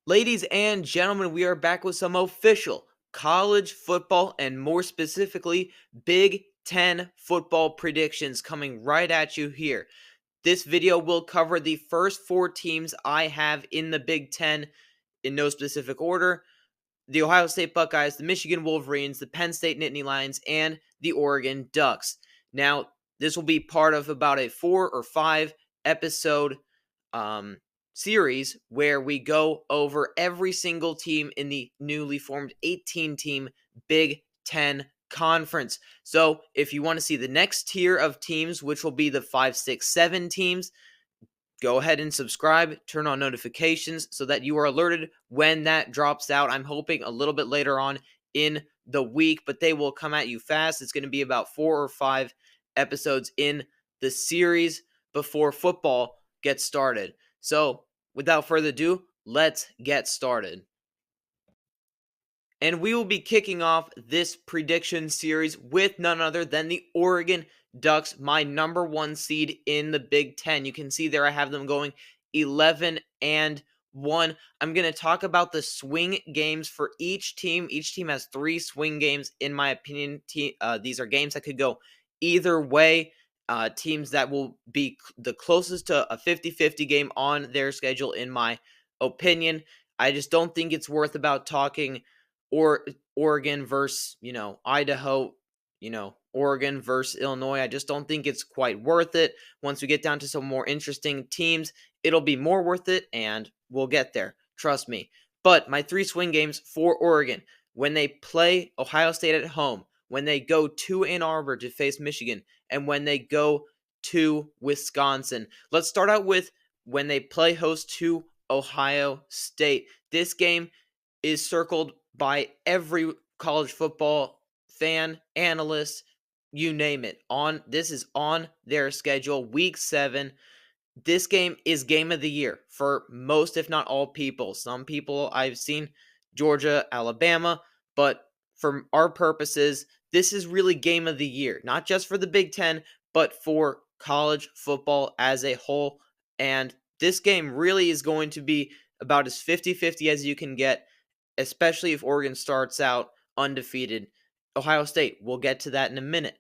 Ladies and gentlemen, we are back with some official college football and more specifically Big Ten football predictions coming right at you here. This video will cover the first four teams I have in the Big Ten in no specific order: the Ohio State Buckeyes, the Michigan Wolverines, the Penn State Nittany Lions, and the Oregon Ducks. Now, this will be part of about a 4 or 5 episode um, series where we go over every single team in the newly formed 18-team Big Ten Conference. So, if you want to see the next tier of teams, which will be the 5, 6, 7 teams, go ahead and subscribe, turn on notifications so that you are alerted when that drops out. I'm hoping a little bit later on in the week, but they will come at you fast. It's going to be about 4 or 5 episodes in the series before football gets started. So, without further ado, let's get started. And we will be kicking off this prediction series with none other than the Oregon Ducks, my number one seed in the Big Ten. You can see there I have them going 11-1. I'm going to talk about the swing games for each team. Each team has 3 swing games, in my opinion. These are games that could go either way. Teams that will be the closest to a 50-50 game on their schedule, in my opinion. I just don't think it's worth about talking or Oregon versus, Idaho, Oregon versus Illinois. I just don't think it's quite worth it. Once we get down to some more interesting teams, it'll be more worth it, and we'll get there. Trust me. But my 3 swing games for Oregon: when they play Ohio State at home, when they go to Ann Arbor to face Michigan, and when they go to Wisconsin. Let's start out with when they play host to Ohio State. This game is circled by every college football fan, analyst, you name it. This is on their schedule, week 7. This game is game of the year for most, if not all, people. Some people, I've seen Georgia, Alabama, but for our purposes, this is really game of the year, not just for the Big Ten, but for college football as a whole. And this game really is going to be about as 50-50 as you can get, especially if Oregon starts out undefeated. Ohio State, we'll get to that in a minute,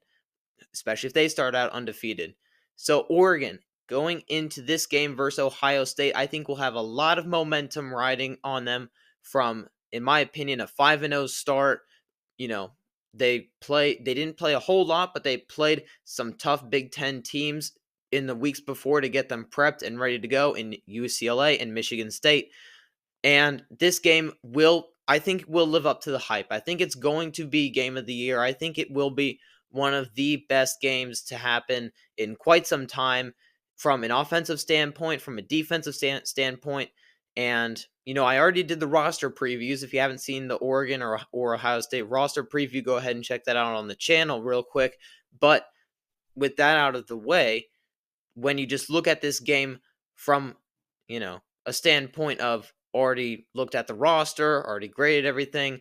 especially if they start out undefeated. So Oregon, going into this game versus Ohio State, I think will have a lot of momentum riding on them from, in my opinion, a 5-0 start. They didn't play a whole lot, but they played some tough Big Ten teams in the weeks before to get them prepped and ready to go in UCLA and Michigan State. And this game I think, will live up to the hype. I think it's going to be game of the year. I think it will be one of the best games to happen in quite some time, from an offensive standpoint, from a defensive standpoint. And, I already did the roster previews. If you haven't seen the Oregon or Ohio State roster preview, go ahead and check that out on the channel real quick. But with that out of the way, when you just look at this game from, a standpoint of already looked at the roster, already graded everything,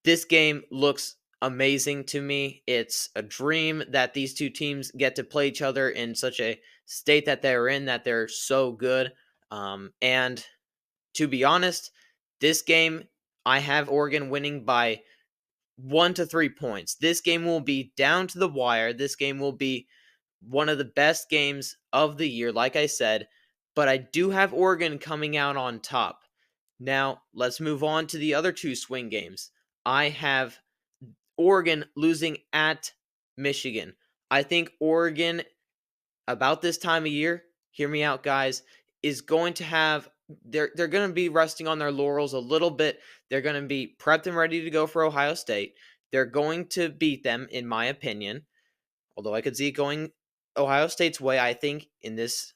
this game looks amazing to me. It's a dream that these two teams get to play each other in such a state that they're in, that they're so good. And to be honest, this game, I have Oregon winning by 1 to 3 points. This game will be down to the wire. This game will be one of the best games of the year, like I said, but I do have Oregon coming out on top. Now, let's move on to the other 2 swing games. I have Oregon losing at Michigan. I think Oregon, about this time of year, hear me out, guys, is going to have they're going to be resting on their laurels a little bit. They're going to be prepped and ready to go for Ohio State. They're going to beat them, in my opinion. Although I could see it going Ohio State's way, I think in this,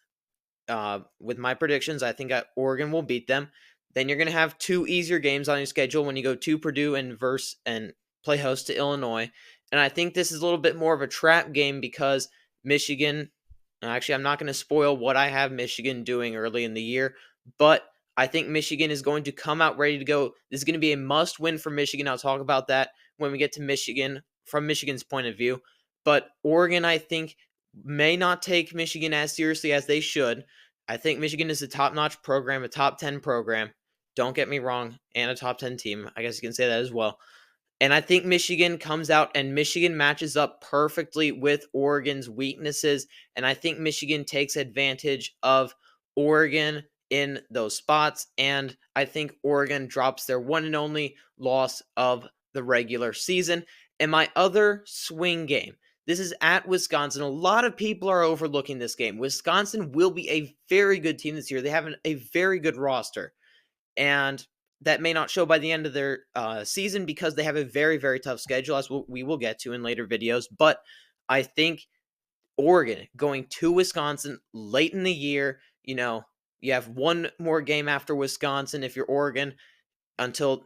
with my predictions, I think Oregon will beat them. Then you're going to have 2 easier games on your schedule when you go to Purdue and play host to Illinois. And I think this is a little bit more of a trap game because Michigan, actually, I'm not going to spoil what I have Michigan doing early in the year, but I think Michigan is going to come out ready to go. This is going to be a must-win for Michigan. I'll talk about that when we get to Michigan, from Michigan's point of view. But Oregon, I think, may not take Michigan as seriously as they should. I think Michigan is a top-notch program, a top 10 program. don't get me wrong, and a top 10 team. I guess you can say that as well. And I think Michigan comes out and Michigan matches up perfectly with Oregon's weaknesses. And I think Michigan takes advantage of Oregon in those spots. And I think Oregon drops their one and only loss of the regular season. And my other swing game, this is at Wisconsin. A lot of people are overlooking this game. Wisconsin will be a very good team this year. They have a very good roster. And that may not show by the end of their season because they have a very, very tough schedule, as we will get to in later videos. But I think Oregon going to Wisconsin late in the year, you have one more game after Wisconsin if you're Oregon until,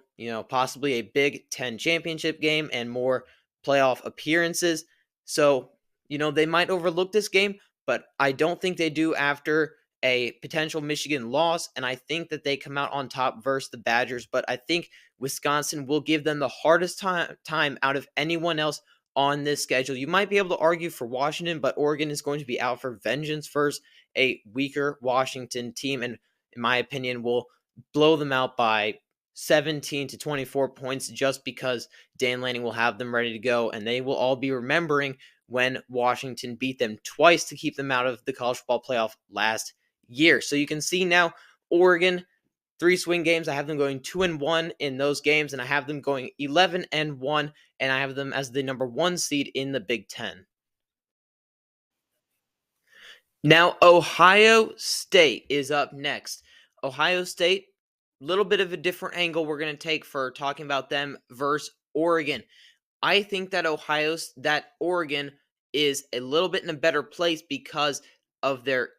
possibly a Big Ten championship game and more playoff appearances. So, they might overlook this game, but I don't think they do after a potential Michigan loss. And I think that they come out on top versus the Badgers. But I think Wisconsin will give them the hardest time out of anyone else on this schedule. You might be able to argue for Washington, but Oregon is going to be out for vengeance versus a weaker Washington team. And in my opinion, will blow them out by 17 to 24 points just because Dan Lanning will have them ready to go, and they will all be remembering when Washington beat them twice to keep them out of the college football playoff last year. So you can see now Oregon, 3 swing games. I have them going 2-1 in those games, and I have them going 11-1, and I have them as the number 1 seed in the Big Ten. Now, Ohio State is up next. Ohio State, little bit of a different angle we're going to take for talking about them versus Oregon. I think that Oregon is a little bit in a better place because of their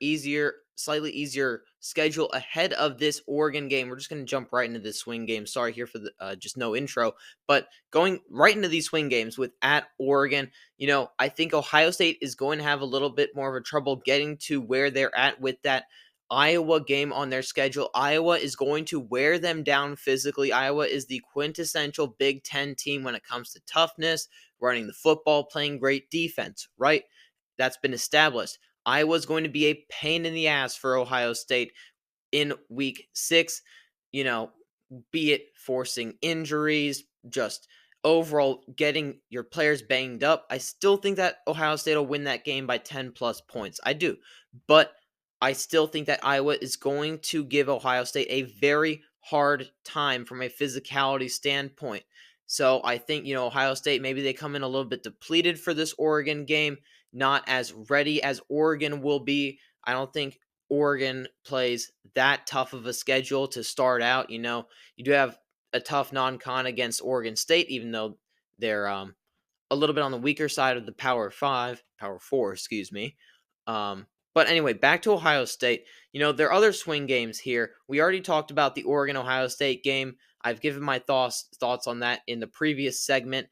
slightly easier schedule ahead of this Oregon game. We're just going to jump right into this swing game. Sorry here for the just no intro, but going right into these swing games with at Oregon, I think Ohio State is going to have a little bit more of a trouble getting to where they're at with that Iowa game on their schedule. Iowa is going to wear them down physically. Iowa is the quintessential Big Ten team when it comes to toughness, running the football, playing great defense, right? That's been established. Iowa's going to be a pain in the ass for Ohio State in week 6, be it forcing injuries, just overall getting your players banged up. I still think that Ohio State will win that game by 10 plus points. I do. But I still think that Iowa is going to give Ohio State a very hard time from a physicality standpoint. So I think, Ohio State, maybe they come in a little bit depleted for this Oregon game, not as ready as Oregon will be. I don't think Oregon plays that tough of a schedule to start out. You do have a tough non-con against Oregon State, even though they're a little bit on the weaker side of the Power 4, excuse me. But anyway, back to Ohio State. There are other swing games here. We already talked about the Oregon-Ohio State game. I've given my thoughts on that in the previous segment.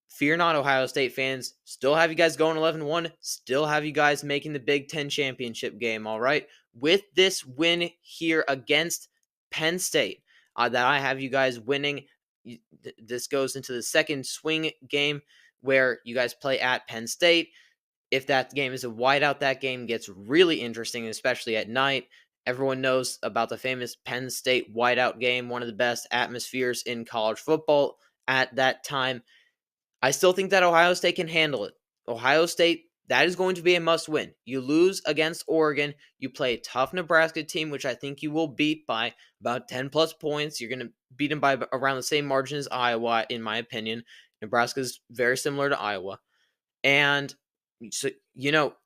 Fear not, Ohio State fans. Still have you guys going 11-1. Still have you guys making the Big Ten championship game, all right? With this win here against Penn State, that I have you guys winning. This goes into the second swing game where you guys play at Penn State. If that game is a whiteout, that game gets really interesting, especially at night. Everyone knows about the famous Penn State whiteout game, one of the best atmospheres in college football at that time. I still think that Ohio State can handle it. Ohio State, that is going to be a must-win. You lose against Oregon. You play a tough Nebraska team, which I think you will beat by about 10-plus points. You're going to beat them by around the same margin as Iowa, in my opinion. Nebraska is very similar to Iowa. And so,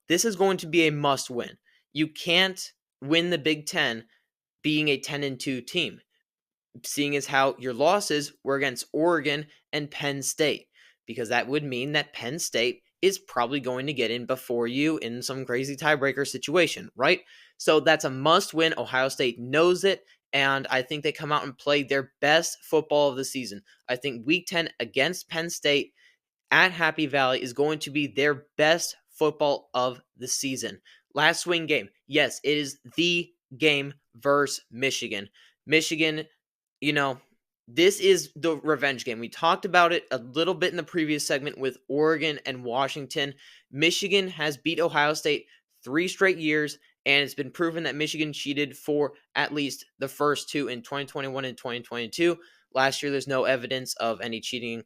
this is going to be a must-win. You can't win the Big Ten being a 10-2 team, seeing as how your losses were against Oregon and Penn State, because that would mean that Penn State is probably going to get in before you in some crazy tiebreaker situation, right? So that's a must-win. Ohio State knows it, and I think they come out and play their best football of the season. I think Week 10 against Penn State at Happy Valley is going to be their best football of the season. Last swing game. Yes, it is the game versus Michigan. Michigan, this is the revenge game. We talked about it a little bit in the previous segment with Oregon and Washington. Michigan has beat Ohio State 3 straight years, And it's been proven that Michigan cheated for at least the first two in 2021 and 2022. Last year, there's no evidence of any cheating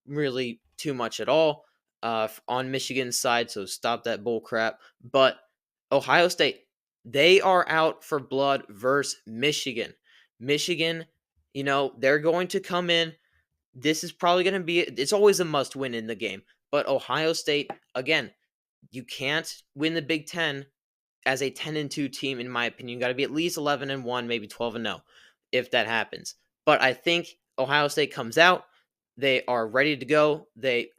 really too much at all on Michigan's side, so stop that bull crap. But Ohio State, they are out for blood versus Michigan. Michigan, they're going to come in. This is probably going to be, it's always a must win in the game. But Ohio State, again, you can't win the Big Ten as a 10-2 team, in my opinion. You got to be at least 11-1, maybe 12-0 if that happens. But I think Ohio State comes out. They are ready to go.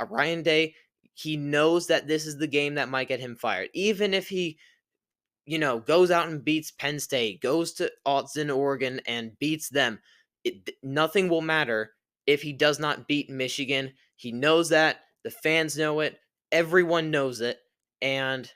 Ryan Day, he knows that this is the game that might get him fired. Even if he, goes out and beats Penn State, goes to Autzen, Oregon, and beats them, nothing will matter if he does not beat Michigan. He knows that. The fans know it. Everyone knows it. And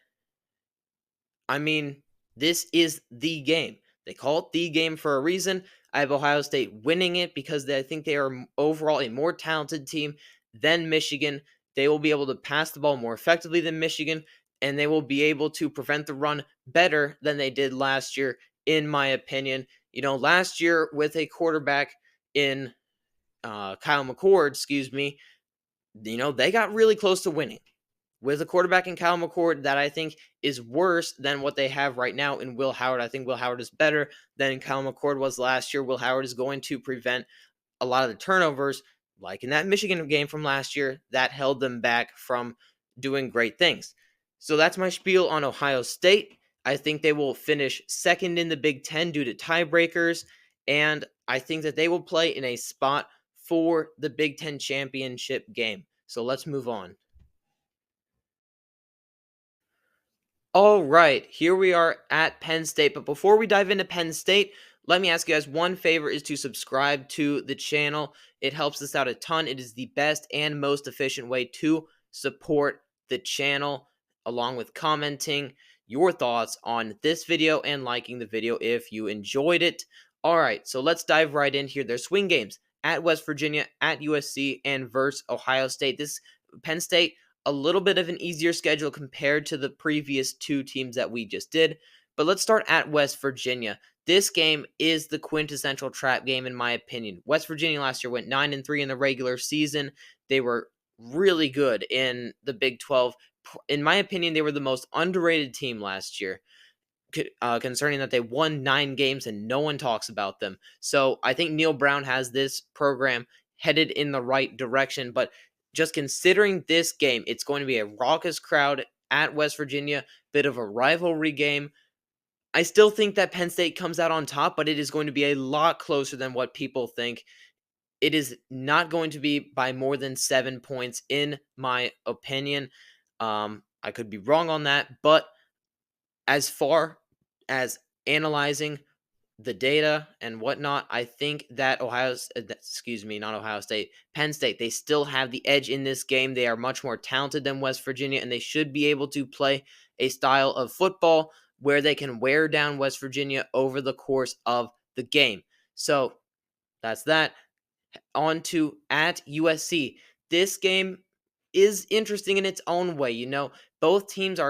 I mean, this is the game. They call it the game for a reason. I have Ohio State winning it because I think they are overall a more talented team than Michigan. They will be able to pass the ball more effectively than Michigan, and they will be able to prevent the run better than they did last year, in my opinion. Last year with a quarterback in Kyle McCord, they got really close to winning with a quarterback in Kyle McCord that I think is worse than what they have right now in Will Howard. I think Will Howard is better than Kyle McCord was last year. Will Howard is going to prevent a lot of the turnovers, like in that Michigan game from last year, that held them back from doing great things. So that's my spiel on Ohio State. I think they will finish second in the Big Ten due to tiebreakers, and I think that they will play in a spot for the Big Ten championship game. So let's move on. All right, here we are at Penn State. But before we dive into Penn State, let me ask you guys one favor is to subscribe to the channel. It helps us out a ton. It is the best and most efficient way to support the channel, along with commenting your thoughts on this video and liking the video if you enjoyed it. All right, so let's dive right in here. There's swing games at West Virginia, at USC, and versus Ohio State. This Penn State, a little bit of an easier schedule compared to the previous two teams that we just did. But let's start at West Virginia. This game is the quintessential trap game, in my opinion. West Virginia last year went 9-3 in the regular season. They were really good in the Big 12. In my opinion, they were the most underrated team last year, concerning that they won 9 games and no one talks about them. So I think Neil Brown has this program headed in the right direction. But just considering this game, it's going to be a raucous crowd at West Virginia, bit of a rivalry game. I still think that Penn State comes out on top, but it is going to be a lot closer than what people think. It is not going to be by more than 7 points, in my opinion. I could be wrong on that, but as far as analyzing the data and whatnot, I think that not Ohio State, Penn State, they still have the edge in this game. They are much more talented than West Virginia, and they should be able to play a style of football where they can wear down West Virginia over the course of the game. So that's that. On to at USC. This game is interesting in its own way. Both teams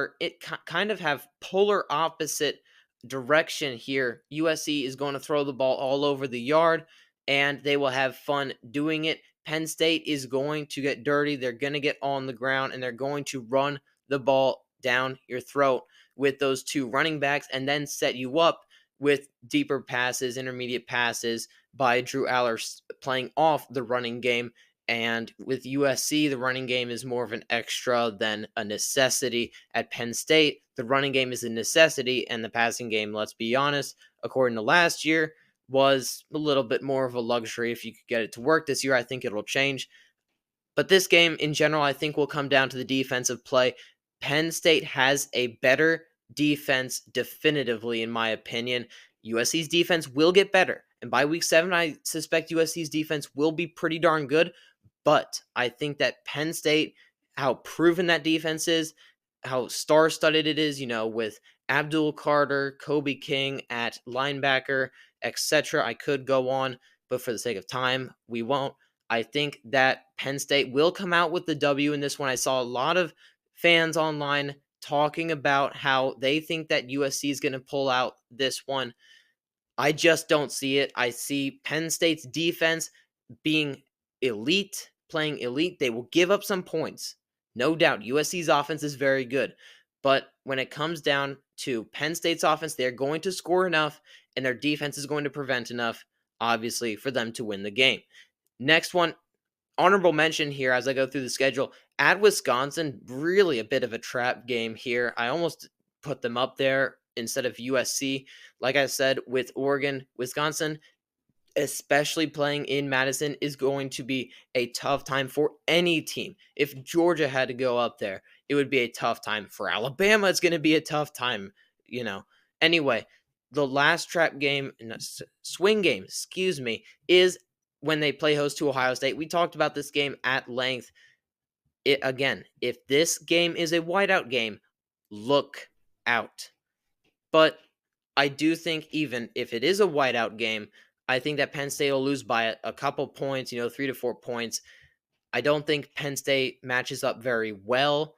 kind of have polar opposite direction here. USC is going to throw the ball all over the yard, and they will have fun doing it. Penn State is going to get dirty. They're going to get on the ground, and they're going to run the ball down your throat with those two running backs and then set you up with deeper passes, intermediate passes by Drew Aller playing off the running game. And with USC, the running game is more of an extra than a necessity. At Penn State, the running game is a necessity, and the passing game, let's be honest, according to last year, was a little bit more of a luxury. If you could get it to work this year, I think it'll change. But this game, in general, I think will come down to the defensive play. Penn State has a better defense, definitively, in my opinion. USC's defense will get better. And by week 7, I suspect USC's defense will be pretty darn good. But I think that Penn State, how proven that defense is, how star-studded it is, with Abdul Carter, Kobe King at linebacker, etc. I could go on, but for the sake of time, we won't. I think that Penn State will come out with the W in this one. I saw a lot of fans online talking about how they think that USC is going to pull out this one. I just don't see it. I see Penn State's defense being elite, playing elite. They will give up some points. No doubt. USC's offense is very good. But when it comes down to Penn State's offense, they're going to score enough, and their defense is going to prevent enough, obviously, for them to win the game. Next one, honorable mention here as I go through the schedule. At Wisconsin, really a bit of a trap game here. I almost put them up there instead of USC. Like I said, with Oregon, Wisconsin, especially playing in Madison, is going to be a tough time for any team. If Georgia had to go up there, it would be a tough time. For Alabama, it's going to be a tough time, you know. Anyway, the last trap game, no, swing game, excuse me, is when they play host to Ohio State. We talked about this game at length. Again, if this game is a whiteout game, look out. But I do think even if it is a whiteout game, I think that Penn State will lose by a couple points, 3 to 4 points. I don't think Penn State matches up very well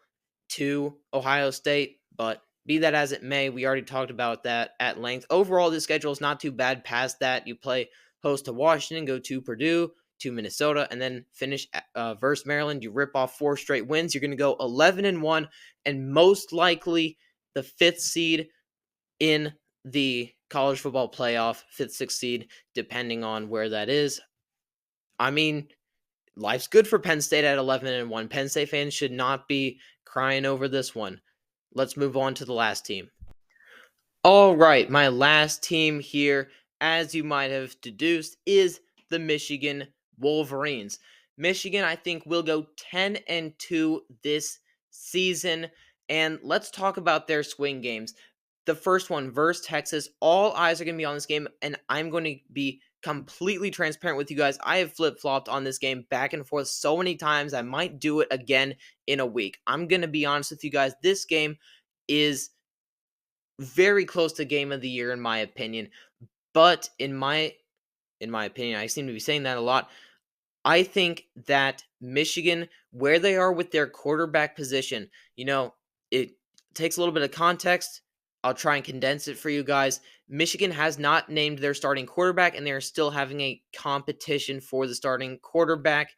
to Ohio State, but be that as it may, we already talked about that at length. Overall, the schedule is not too bad past that. You play host to Washington, go to Purdue, to Minnesota, and then finish versus Maryland. You rip off 4 straight wins. You're going to go 11-1, and most likely the 5th seed in the college football playoff, 5th, 6th seed, depending on where that is. I mean, life's good for Penn State at 11-1. Penn State fans should not be crying over this one. Let's move on to the last team. All right, my last team here, as you might have deduced, is the Michigan Wolverines. Michigan, I think, will go 10-2 this season. And let's talk about their swing games. The first one versus Texas. All eyes are going to be on this game, and I'm going to be completely transparent with you guys. I have flip-flopped on this game back and forth so many times. I might do it again in a week. I'm going to be honest with you guys. This game is very close to game of the year in my opinion. But in my opinion, I seem to be saying that a lot. I think that Michigan, where they are with their quarterback position, it takes a little bit of context. I'll try and condense it for you guys. Michigan has not named their starting quarterback, and they are still having a competition for the starting quarterback.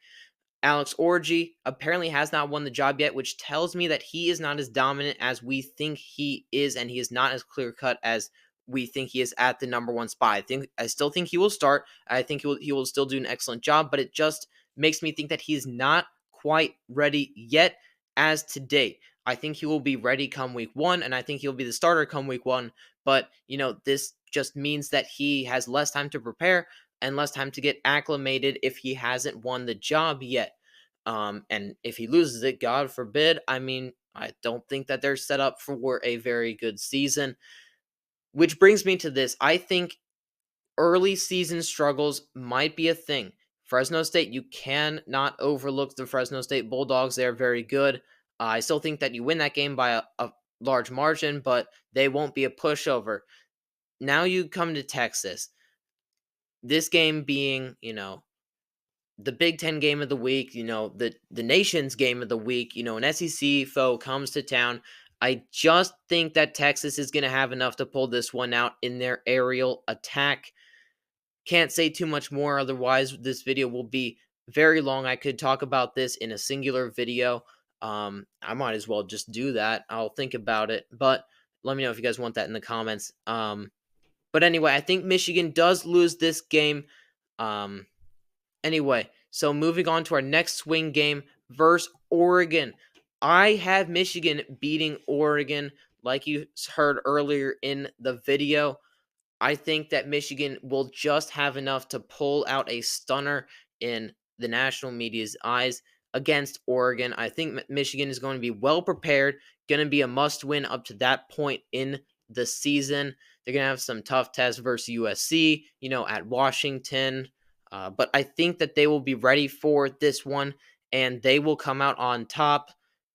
Alex Orji apparently has not won the job yet, which tells me that he is not as dominant as we think he is, and he is not as clear-cut as we think he is at the number 1 spot. I still think he will start. I think he will still do an excellent job, but it just makes me think that he's not quite ready yet as to date. I think he will be ready come week 1, and I think he'll be the starter come week 1. But, this just means that he has less time to prepare and less time to get acclimated if he hasn't won the job yet. And if he loses it, God forbid, I don't think that they're set up for a very good season. Which brings me to this. I think early season struggles might be a thing. Fresno State, you cannot overlook the Fresno State Bulldogs. They're very good. I still think that you win that game by a large margin, but they won't be a pushover. Now you come to Texas. This game being, the Big Ten game of the week, the nation's game of the week, an SEC foe comes to town. I just think that Texas is going to have enough to pull this one out in their aerial attack. Can't say too much more, otherwise this video will be very long. I could talk about this in a singular video. I might as well just do that. I'll think about it, but let me know if you guys want that in the comments. But anyway, I think Michigan does lose this game. Anyway, so moving on to our next swing game versus Oregon. I have Michigan beating Oregon, like you heard earlier in the video. I think that Michigan will just have enough to pull out a stunner in the national media's eyes against Oregon. I think Michigan is going to be well prepared, going to be a must-win up to that point in the season. They're going to have some tough tests versus USC, at Washington. But I think that they will be ready for this one, and they will come out on top,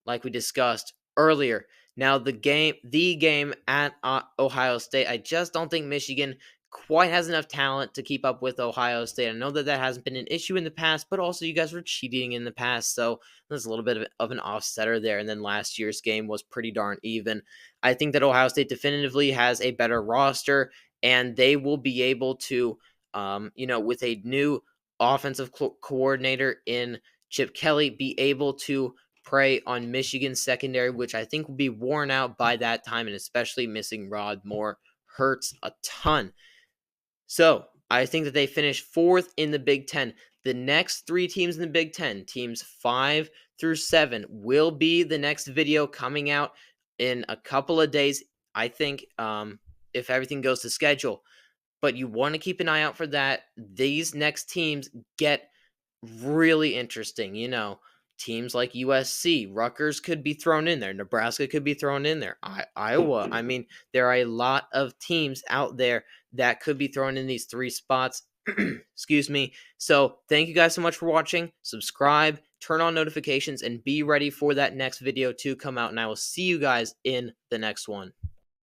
like we discussed earlier. Now, the game at Ohio State, I just don't think Michigan quite has enough talent to keep up with Ohio State. I know that that hasn't been an issue in the past, but also you guys were cheating in the past, so there's a little bit of an offsetter there. And then last year's game was pretty darn even. I think that Ohio State definitively has a better roster, and they will be able to, with a new offensive coordinator in Chip Kelly, be able to prey on Michigan's secondary, which I think will be worn out by that time, and especially missing Rod Moore hurts a ton. So I think that they finished fourth in the Big Ten. The next three teams in the Big Ten, teams 5 through 7, will be the next video coming out in a couple of days. I think if everything goes to schedule. But you want to keep an eye out for that. These next teams get really interesting. Teams like USC, Rutgers could be thrown in there. Nebraska could be thrown in there. Iowa. I mean, there are a lot of teams out there that could be thrown in these 3 spots. Excuse me. So thank you guys so much for watching. Subscribe, turn on notifications, and be ready for that next video to come out. And I will see you guys in the next one.